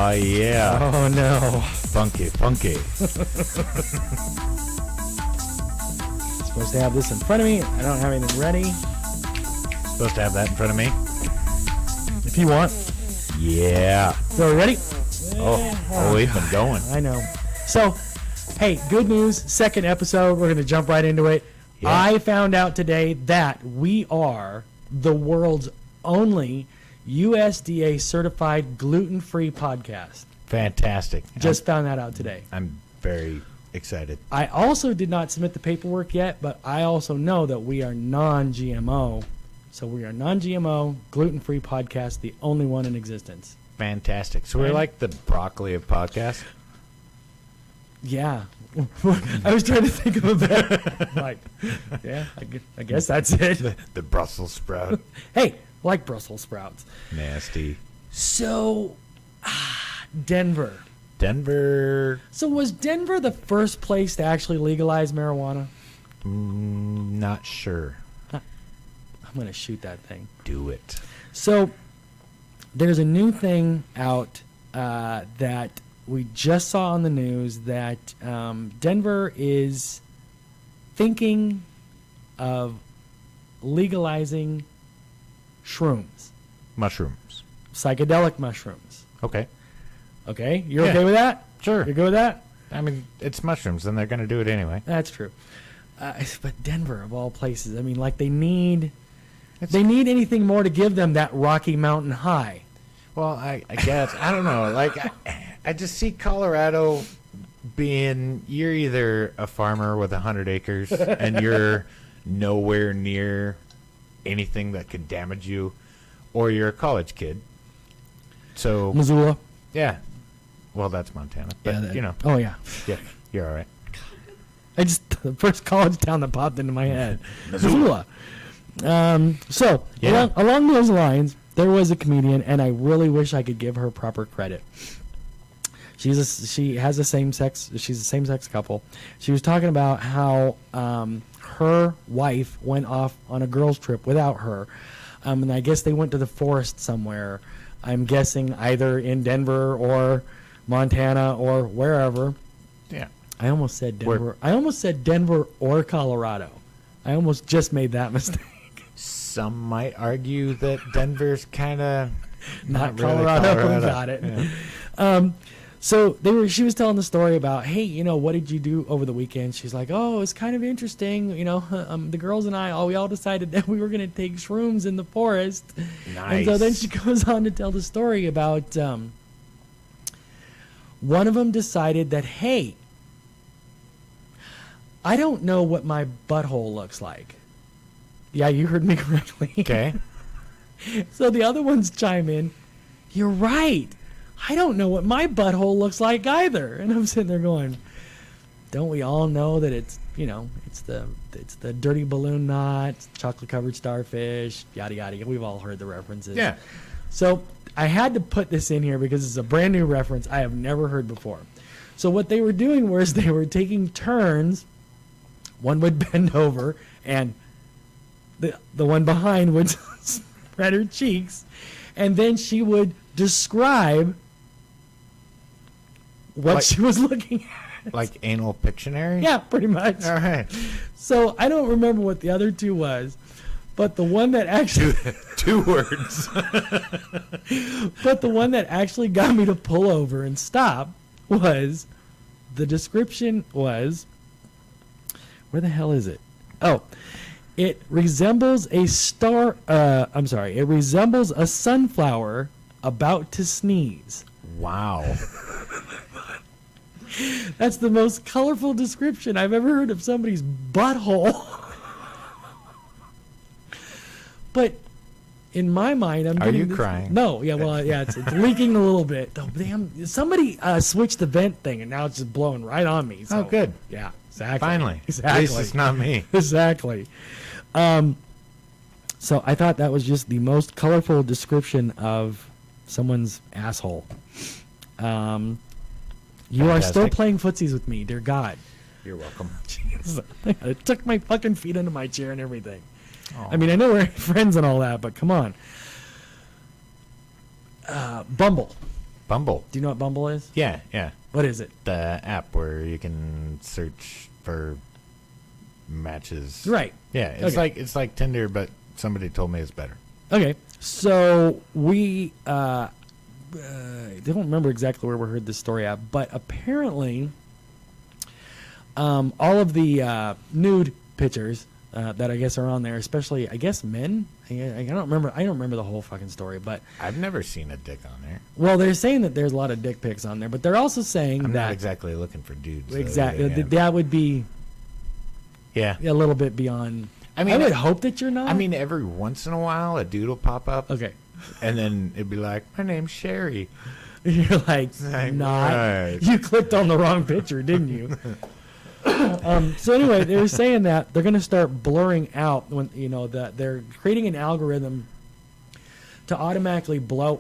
Oh, yeah. Oh, no. Funky. Supposed to have this in front of me. I don't have anything ready. Supposed to have that in front of me? If you want. Yeah. So, ready? Oh, we've been going. I know. So, hey, good news. Second episode. We're going to jump right into it. Yeah. I found out today that we are the world's only USDA certified gluten-free podcast. Fantastic. Just found that out today. I'm very excited. I also did not submit the paperwork yet, but I also know that we are non-GMO. So we are non-GMO, gluten-free podcast, the only one in existence. Fantastic. So we're like the broccoli of podcasts? Yeah. I was trying to think of a better. Like, yeah, I guess that's it. The Brussels sprout. Hey, like Brussels sprouts. Nasty. So, Denver. So was Denver the first place to actually legalize marijuana? Not sure. I'm going to shoot that thing. Do it. So, there's a new thing out that we just saw on the news that Denver is thinking of legalizing shrooms. Mushrooms. Psychedelic mushrooms. Okay. Okay? You're okay with that? Sure. You're good with that? I mean, it's mushrooms, and they're going to do it anyway. That's true. But Denver, of all places, I mean, like they need anything more to give them that Rocky Mountain high. Well, I guess. I don't know. Like, I just see Colorado being, you're either a farmer with 100 acres and you're nowhere near anything that could damage you, or you're a college kid. So, Missoula. Yeah. Well, that's Montana. But, you know. Oh, yeah. Yeah, you're all right. The first college town that popped into my head. Missoula. So, Yeah. along those lines, there was a comedian, and I really wish I could give her proper credit. She's a same-sex couple. She was talking about how her wife went off on a girls' trip without her, and I guess they went to the forest somewhere. I'm guessing either in Denver or Montana or wherever. Yeah. I almost said Denver. I almost said Denver or Colorado. I almost just made that mistake. Some might argue that Denver's kind of not really Colorado. Got it. Yeah. So she was telling the story about, hey, what did you do over the weekend? She's like, oh, it's kind of interesting. The girls and we all decided that we were going to take shrooms in the forest. Nice. And so then she goes on to tell the story about one of them decided that, hey, I don't know what my butthole looks like. Yeah, you heard me correctly. Okay. So the other ones chime in, you're right. I don't know what my butthole looks like either. And I'm sitting there going, don't we all know that it's the dirty balloon knot, chocolate covered starfish, yada yada. We've all heard the references. Yeah. So I had to put this in here because it's a brand new reference I have never heard before. So what they were doing was they were taking turns. One would bend over and the one behind would spread her cheeks, and then she would describe what she was looking at. Like anal Pictionary? Yeah, pretty much. All right. So I don't remember what the other two was, but the one that actually two words. But the one that actually got me to pull over and stop was, the description was, where the hell is it? Oh, it resembles a it resembles a sunflower about to sneeze. Wow. That's the most colorful description I've ever heard of somebody's butthole. But in my mind, Are you crying? No, yeah, well, yeah, it's leaking a little bit. Oh, damn, somebody switched the vent thing, and now it's just blowing right on me. So, Oh, good. Yeah, exactly. Finally. Exactly. At least it's not me. Exactly. So I thought that was just the most colorful description of someone's asshole. You are still playing footsies with me, dear God. You're welcome. Jeez. I took my fucking feet into my chair and everything. Oh. I mean, I know we're friends and all that, but come on. Bumble. Bumble. Do you know what Bumble is? Yeah, yeah. What is it? The app where you can search for matches. Right. Yeah, it's Okay. like Tinder, but somebody told me it's better. Okay. So we I don't remember exactly where we heard this story at, but apparently all of the nude pictures that I guess are on there, especially I guess men. I don't remember the whole fucking story, but I've never seen a dick on there. well, they're saying that there's a lot of dick pics on there, but they're also saying I'm that not exactly looking for dudes. though, exactly yeah. that would be Yeah. a little bit beyond. I mean, I would hope that you're not. I mean, every once in a while, a dude will pop up, okay. and then it'd be like, "My name's Sherry." You're like, like, not. right. You clicked on the wrong picture, didn't you? So anyway, they were saying that they're going to start blurring out when that they're creating an algorithm to automatically blow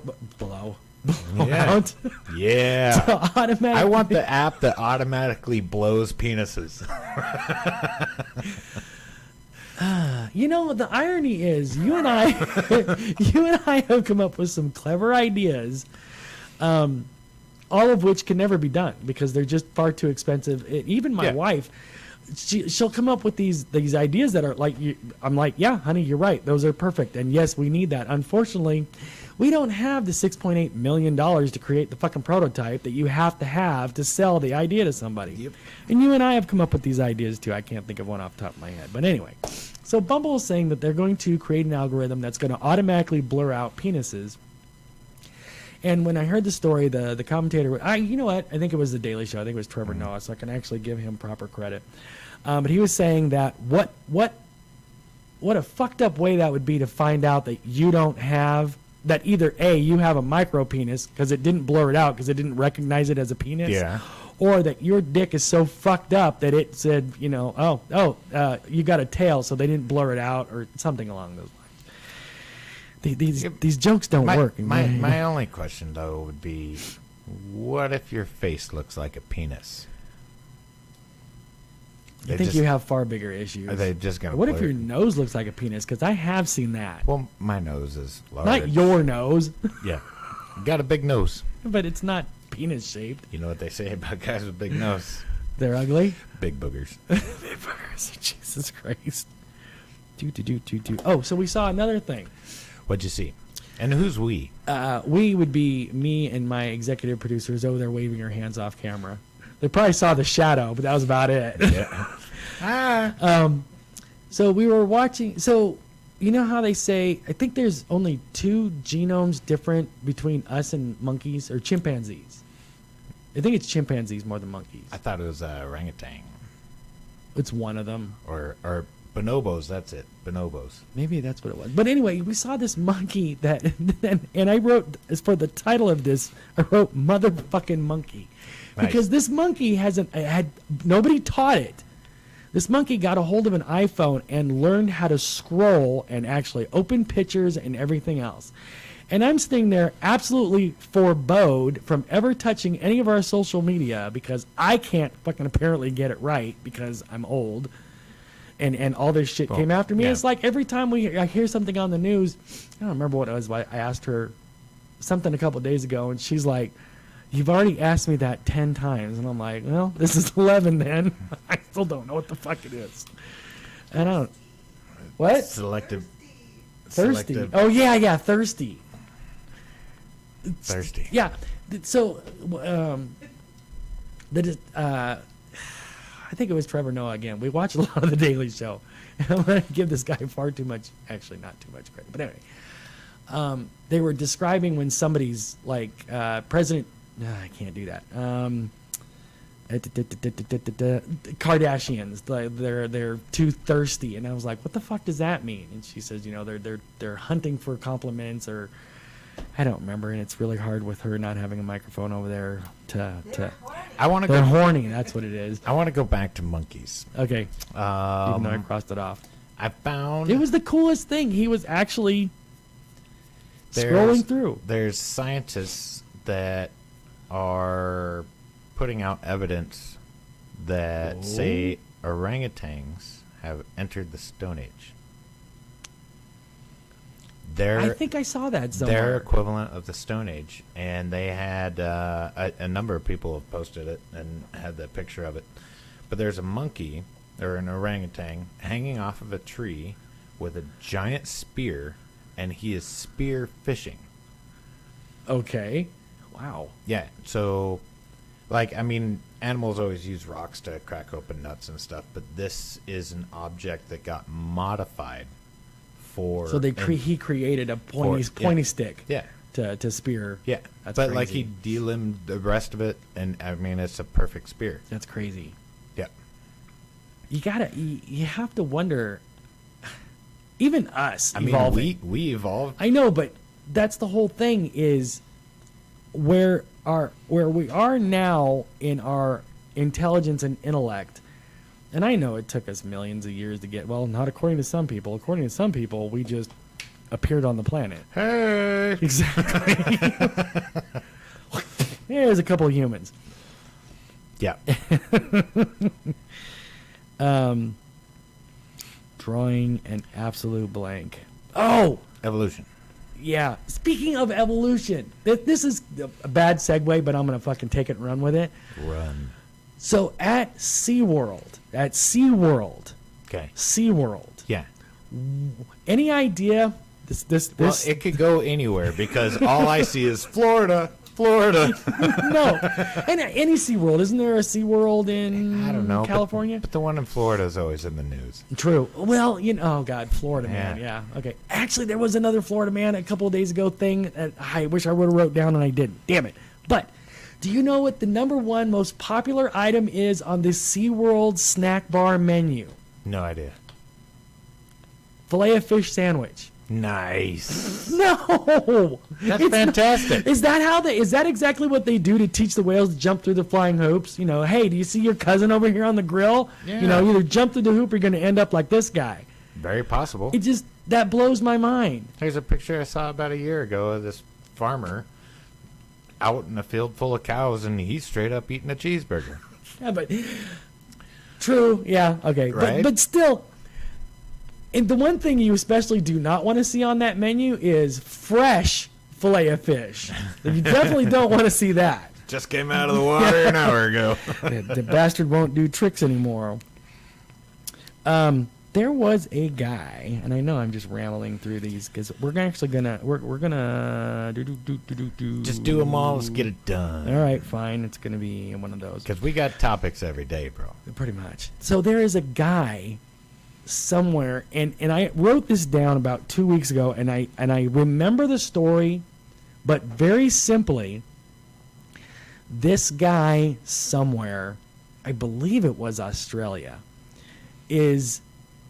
Yeah. out. Yeah. To automatically. I want the app that automatically blows penises. The irony is, you and I have come up with some clever ideas, all of which can never be done because they're just far too expensive. Even my Yeah. wife, she'll come up with these ideas that are like, I'm like, yeah, honey, you're right. Those are perfect. And yes, we need that. Unfortunately, we don't have the $6.8 million to create the fucking prototype that you have to sell the idea to somebody. Yep. And you and I have come up with these ideas too. I can't think of one off the top of my head. But anyway, so Bumble is saying that they're going to create an algorithm that's going to automatically blur out penises. And when I heard the story, the commentator, you know what? I think it was The Daily Show. I think it was Trevor Noah, so I can actually give him proper credit. But he was saying that what a fucked up way that would be to find out that you don't have, that either A, you have a micro penis because it didn't blur it out because it didn't recognize it as a penis. Yeah. Or that your dick is so fucked up that it said, you got a tail, so they didn't blur it out or something along those lines. These jokes don't work. My only question though would be, what if your face looks like a penis? I think you have far bigger issues. Are they just gonna? What if blur your it? nose looks like a penis? Because I have seen that. Well, my nose is large. Not your nose, Yeah, got a big nose. but it's not penis shaped. You know what they say about guys with big nose? They're ugly. Big boogers. Jesus Christ. Oh, so we saw another thing. What'd you see? And who's we? We would be me and my executive producers over there waving our hands off camera. They probably saw the shadow, but that was about it. Yeah. So we were watching. So you know how they say, I think there's only 2 genomes different between us and monkeys or chimpanzees. I think it's chimpanzees more than monkeys. I thought it was orangutan It's one of them. or bonobos. That's it. Bonobos. Maybe that's what it was. But anyway, we saw this monkey that, and I wrote, as for the title of this, I wrote motherfucking monkey. Nice. Because this monkey had nobody taught it. This monkey got a hold of an iPhone and learned how to scroll and actually open pictures and everything else. And I'm sitting there absolutely forebode from ever touching any of our social media because I can't fucking apparently get it right because I'm old. And all this shit came after me. yeah. It's like every time I hear something on the news, I don't remember what it was, but I asked her something a couple days ago, and she's like, "You've already asked me that 10 times." And I'm like, well, this is 11 then. I still don't know what the fuck it is. I don't. What? Selective. Thirsty. Selective. Oh, yeah, thirsty. Thirsty. Yeah. So, I think it was Trevor Noah again. We watch a lot of The Daily Show. And I'm going to give this guy far too much, actually not too much credit. But anyway, they were describing when somebody's like President, I can't do that. Kardashians, they're too thirsty, and I was like, what the fuck does that mean? And she says, they're hunting for compliments, or I don't remember, and it's really hard with her not having a microphone over there to I want to they're go. horny. That's what it is. I want to go back to monkeys. Okay, even though I crossed it off. I found It was the coolest thing. He was actually there's- scrolling through. There's scientists that are putting out evidence that say orangutans have entered the Stone Age. They're I think I saw that their somewhere. equivalent of the Stone Age, and they had a number of people have posted it and had the picture of it. But there's a monkey or an orangutan hanging off of a tree with a giant spear, and he is spear fishing. Okay. Wow. Yeah, so, like, I mean, animals always use rocks to crack open nuts and stuff, but this is an object that got modified for. So he created a pointy stick. Yeah. To spear. Yeah, That's but crazy. like he delimbed the rest of it, and I mean, it's a perfect spear. That's crazy. Yeah. You have to wonder. Even us I mean, evolving. we evolved. I know, but that's the whole thing is where we are now in our intelligence and intellect. And I know it took us millions of years to get, well, not according to some people. According to some people, we just appeared on the planet. Hey. Exactly. There's a couple of humans. Yeah. Drawing an absolute blank. Oh, Evolution. yeah. Speaking of evolution, this is a bad segue, but I'm going to fucking take it and run with it. Run. So at SeaWorld, Okay. Yeah. any idea? This Well, it could go anywhere because all I see is Florida. no. And any SeaWorld, isn't there a SeaWorld in I don't know. California? But the one in Florida is always in the news. True. Well, oh God, Florida man. Yeah. Yeah. Okay. Actually, there was another Florida man a couple of days ago thing that I wish I would have wrote down and I didn't. Damn it. But do you know what the number one most popular item is on the SeaWorld snack bar menu? No idea. Filet of fish sandwich. Nice. No. That's fantastic. Is that exactly what they do to teach the whales to jump through the flying hoops? Hey, do you see your cousin over here on the grill? Yeah. Either jump through the hoop or you're going to end up like this guy. Very possible. That blows my mind. There's a picture I saw about a year ago of this farmer out in a field full of cows, and he's straight up eating a cheeseburger. Yeah, but true. Yeah. Okay. Right? But still, and the one thing you especially do not want to see on that menu is fresh filet of fish. You definitely don't want to see that. Just came out of the water an hour ago. The bastard won't do tricks anymore. There was a guy, and I know I'm just rambling through these because we're actually gonna do. Just do them all. Let's get it done. All right, fine. It's gonna be one of those. Because we got topics every day, bro. Pretty much. So there is a guy somewhere, and I wrote this down about 2 weeks ago, and I remember the story, but very simply, this guy somewhere, I believe it was Australia, is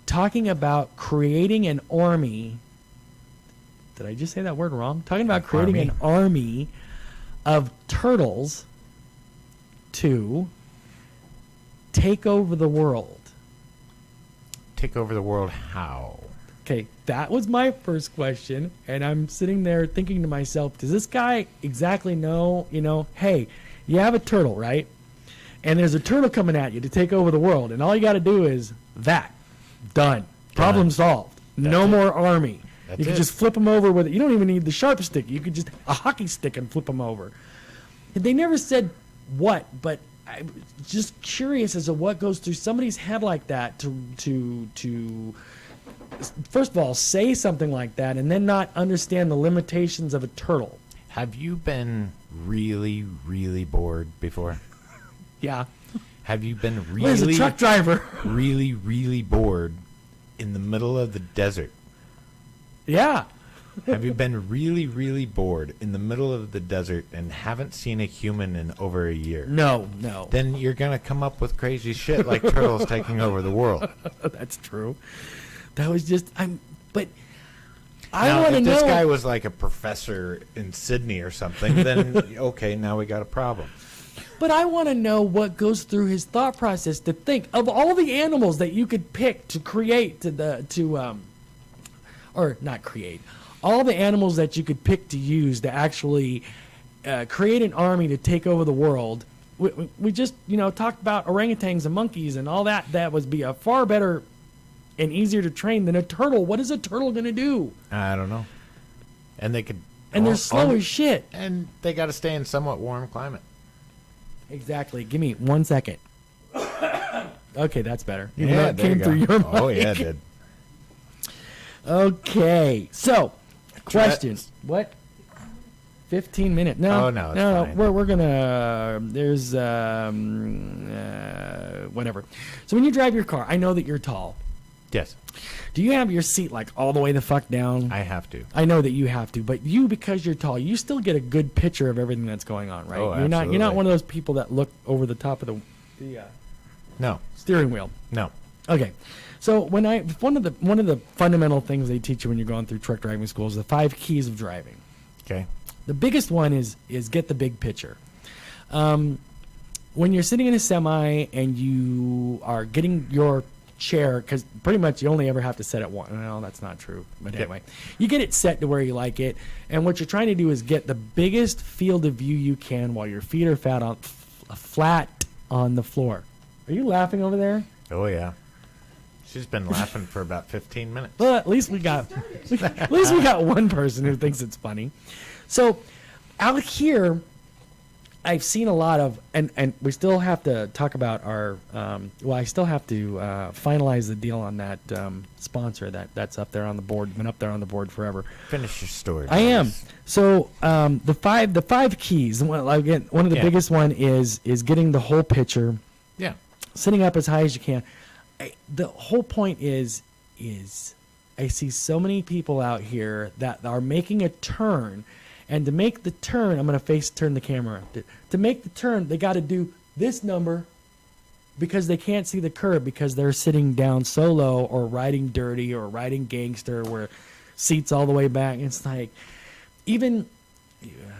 talking about creating an army. Did I just say that word wrong? Talking about creating an army of turtles to take over the world. Take over the world how? Okay, that was my first question, and I'm sitting there thinking to myself, does this guy exactly know, hey, you have a turtle, right? And there's a turtle coming at you to take over the world, and all you got to do is that. Done. Problem solved. No more army. You can just flip them over with it. You don't even need the sharp stick. You could just a hockey stick and flip them over. And they never said what, but I'm just curious as to what goes through somebody's head like that to first of all say something like that and then not understand the limitations of a turtle. Have you been really, really bored before? Yeah. Have you been There's a truck driver. really, really bored in the middle of the desert? Yeah. Have you been really, really bored in the middle of the desert and haven't seen a human in over a year? No. Then you're going to come up with crazy shit like turtles taking over the world. That's true. That was just I want to If know. this guy was like a professor in Sydney or something, then okay, now we got a problem. But I want to know what goes through his thought process to think of all the animals that you could pick to create or not create, all the animals that you could pick to use to actually create an army to take over the world. We just talked about orangutans and monkeys and all that. That would be a far better and easier to train than a turtle. What is a turtle going to do? I don't know. And they could. And they're slow as shit. And they got to stay in somewhat warm climate. Exactly. Give me 1 second. Okay, that's better. Yeah, that there came you through go. your mic. Oh, yeah, it did. Okay, so questions. What? 15 minutes? No, Oh, no, it's no. fine. We're gonna. There's whatever. So when you drive your car, I know that you're tall. Yes, Do you have your seat like all the way the fuck down? I have to. I know that you have to, but you, because you're tall, you still get a good picture of everything that's going on, right? Oh, You're not absolutely. one of those people that look over the top of the No, steering wheel. no. Okay, so one of the fundamental things they teach you when you're going through truck driving school is the 5 keys of driving. Okay. The biggest one is get the big picture. When you're sitting in a semi and you are getting your chair, because pretty much you only ever have to set it one. No, that's not true. But Yep. anyway, you get it set to where you like it, and what you're trying to do is get the biggest field of view you can while your feet are flat on the floor. Are you laughing over there? Oh, yeah. She's been laughing for about 15 minutes. Well, at least we got one person who thinks it's funny. So out here, I've seen a lot of, and we still have to talk about our. I still have to finalize the deal on that sponsor that's up there on the board. Been up there on the board forever. Finish your story. I am. please. So the five keys. One of the Yeah. biggest one is getting the whole picture, Yeah. sitting up as high as you can. The whole point is I see so many people out here that are making a turn, and to make the turn, I'm going to turn the camera. To make the turn, they got to do this number because they can't see the curb because they're sitting down so low or riding dirty or riding gangster where seats all the way back. It's like, even,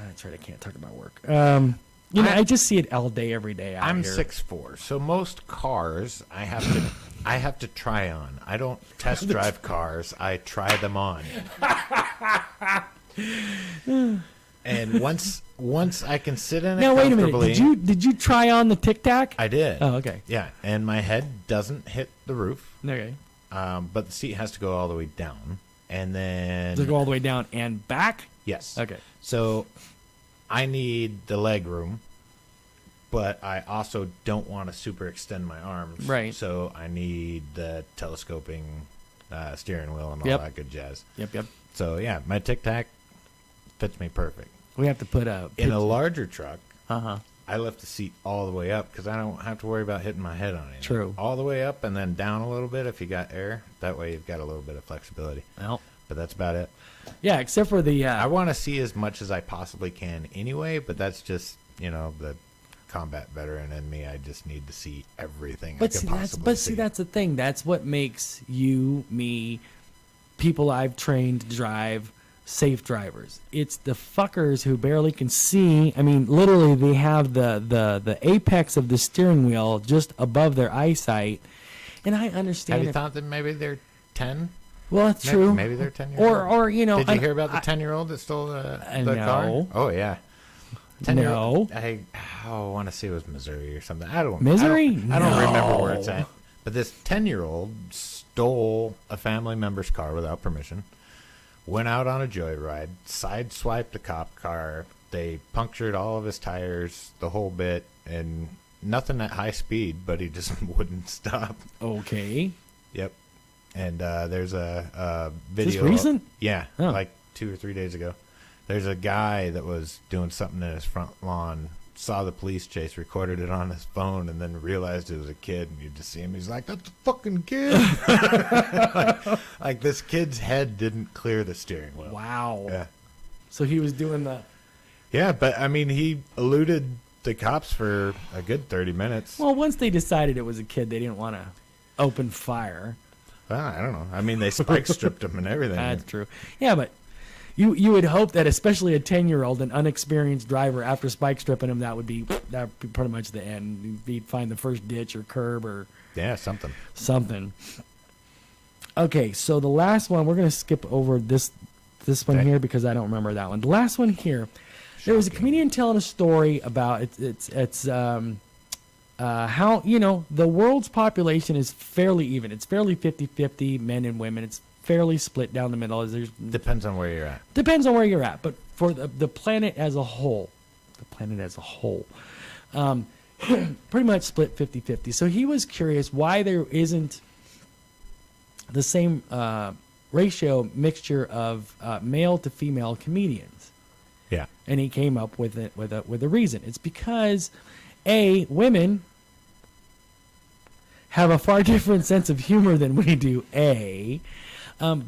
that's right, I can't talk about work. I just see it all day, every day out I'm here. 6'4", so most cars I have to try on. I don't test drive cars. I try them on. And once I can sit in it Now wait a minute. comfortably, Did you try on the Tic Tac? I did. Oh, okay. Yeah, and my head doesn't hit the roof, Okay. but the seat has to go all the way down, and then Does it go all the way down and back? yes. Okay. So I need the leg room, but I also don't want to super extend my arms. Right. So I need the telescoping steering wheel and all Yep. that good jazz. Yep. So yeah, my Tic Tac fits me perfect. We have to put a In a larger truck, Uh-huh. I lift the seat all the way up because I don't have to worry about hitting my head on it. True. All the way up and then down a little bit if you got air. That way you've got a little bit of flexibility. Well, But that's about it. yeah, except for the I want to see as much as I possibly can anyway, but that's just, the combat veteran in me. I just need to see everything I could possibly see. that's the thing. That's what makes you, me, people I've trained to drive safe drivers. It's the fuckers who barely can see. I mean, literally they have the apex of the steering wheel just above their eyesight. And I understand Have you if- thought that maybe they're 10? well, that's true. Maybe they're 10 years Or old. or Did you hear about the 10-year-old that stole the car? no. Oh, yeah. No. I want to say it was Missouri or something. I don't. Missouri? I don't remember where No. it's at. But this 10-year-old stole a family member's car without permission. Went out on a joyride, sideswiped a cop car. They punctured all of his tires, the whole bit, and nothing at high speed, but he just wouldn't stop. Okay. Yep. And there's a video. This recent? Yeah, Oh. like 2 or 3 days ago. There's a guy that was doing something in his front lawn, saw the police chase, recorded it on his phone, and then realized it was a kid. And you just see him. He's like, "That's a fucking kid!" like this kid's head didn't clear the steering wheel. Wow. Yeah. So he was doing the. Yeah, but I mean, he eluded the cops for a good 30 minutes. Well, once they decided it was a kid, they didn't want to open fire. Well, I don't know. I mean, they spike stripped him and everything. That's true. Yeah, but you would hope that especially a 10-year-old, an unexperienced driver, after spike stripping him, that would be pretty much the end. He'd find the first ditch or curb or Yeah, something. something. Okay, so the last one, we're going to skip over this one Okay. here because I don't remember that one. The last one here, there was a Shocking. comedian telling a story about it's how, the world's population is fairly even. It's fairly 50-50 men and women. It's fairly split down the middle. Depends on where you're at. Depends on where you're at, but for the planet as a whole, pretty much split 50-50. So he was curious why there isn't the same ratio mixture of male to female comedians. Yeah. And he came up with a reason. It's because women have a far different sense of humor than we do.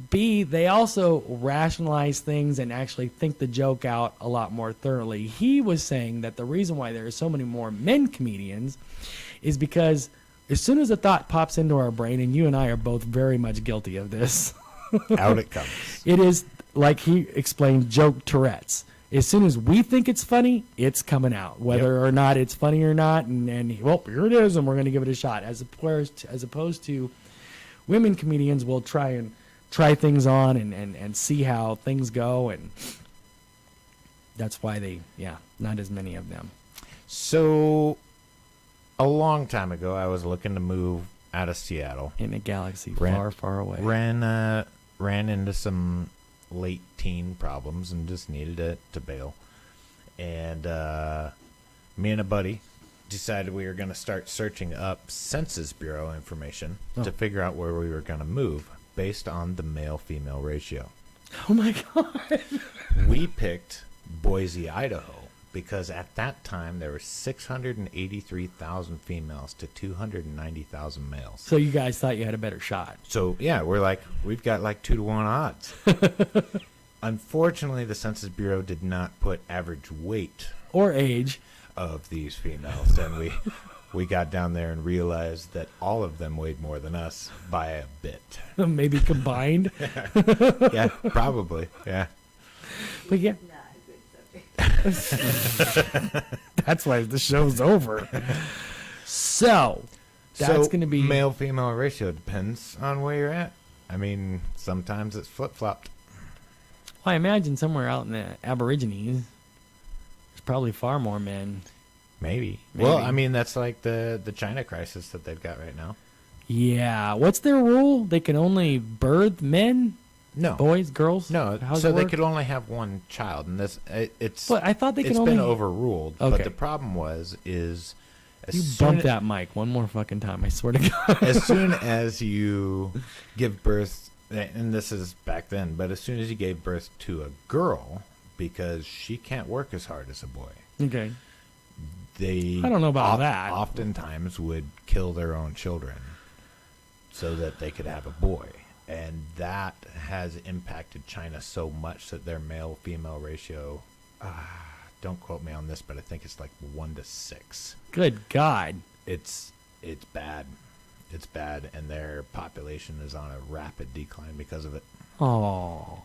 B, they also rationalize things and actually think the joke out a lot more thoroughly. He was saying that the reason why there are so many more men comedians is because as soon as a thought pops into our brain, and you and I are both very much guilty of this, out it comes. It is, like he explained, joke Tourette's. As soon as we think it's funny, it's coming out, whether or not it's funny or not. And well, here it is, and we're going to give it a shot. As opposed to women comedians will try things on and see how things go, and that's why not as many of them. So, a long time ago, I was looking to move out of Seattle. In a galaxy far, far away. Ran into some late teen problems and just needed to bail. And me and a buddy decided we were going to start searching up Census Bureau information to figure out where we were going to move based on the male-female ratio. Oh, my God. We picked Boise, Idaho, because at that time there were 683,000 females to 290,000 males. So you guys thought you had a better shot. So, yeah, we've got like 2-to-1 odds. Unfortunately, the Census Bureau did not put average weight or age of these females, and we got down there and realized that all of them weighed more than us by a bit. Maybe combined. Yeah, probably. Yeah. But yeah. That's why the show's over. So that's going to be male-female ratio depends on where you're at. I mean, sometimes it's flip-flopped. Well, I imagine somewhere out in the Aborigines, there's probably far more men. Maybe. Well, I mean, that's like the China crisis that they've got right now. Yeah. What's their rule? They can only birth men? No. Boys, girls? No. So they could only have one child, and But I thought it's been overruled. Okay. But the problem is you bump that mic one more fucking time, I swear to God. As soon as you give birth, and this is back then, but as soon as you gave birth to a girl, because she can't work as hard as a boy. Okay. I don't know about that. Oftentimes would kill their own children so that they could have a boy. And that has impacted China so much that their male-female ratio, don't quote me on this, but I think it's like 1-to-6. Good God. It's bad. It's bad, and their population is on a rapid decline because of it. Oh.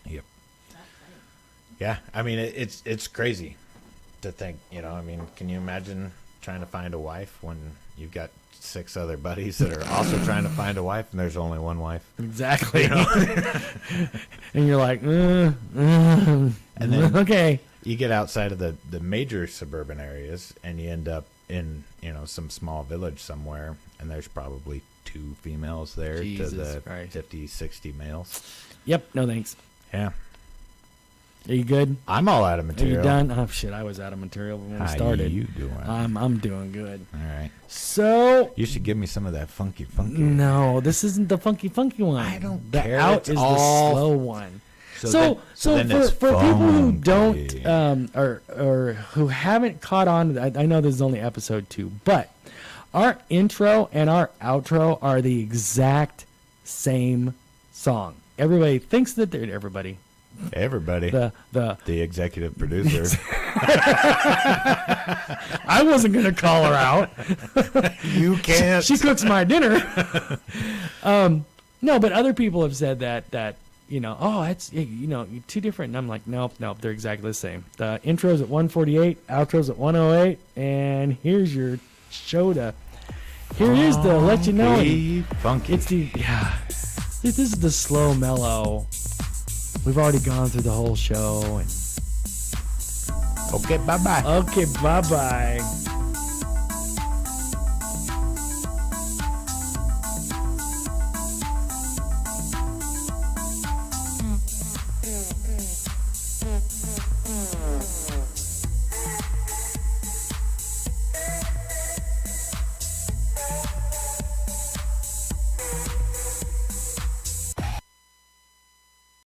Yep. Yeah, I mean, it's crazy to think, I mean, can you imagine trying to find a wife when you've got 6 other buddies that are also trying to find a wife, and there's only one wife? Exactly. And you're like, and then okay. You get outside of the major suburban areas, and you end up in some small village somewhere, and there's probably 2 females there Jesus to the Christ. 50, 60 males. Yep. No thanks. Yeah. Are you good? I'm all out of material. Are you done? Oh shit! I was out of material when we started. How you doing? I'm doing good. All right. So you should give me some of that funky. No, this isn't the funky one. I don't the care. Out it's is all... the slow one. So for people who don't or who haven't caught on, I know this is only episode 2, but our intro and our outro are the exact same song. Everybody thinks that they're everybody. The executive producer. I wasn't gonna call her out. You can't. She cooks my dinner. No, but other people have said that it's 2 different. And I'm like, nope, they're exactly the same. The intro's at 148, outro's at 108, and here's your show to. Here it is to let you know. Funky. It's This is the slow mellow. We've already gone through the whole show. Okay, bye-bye. Okay, bye-bye.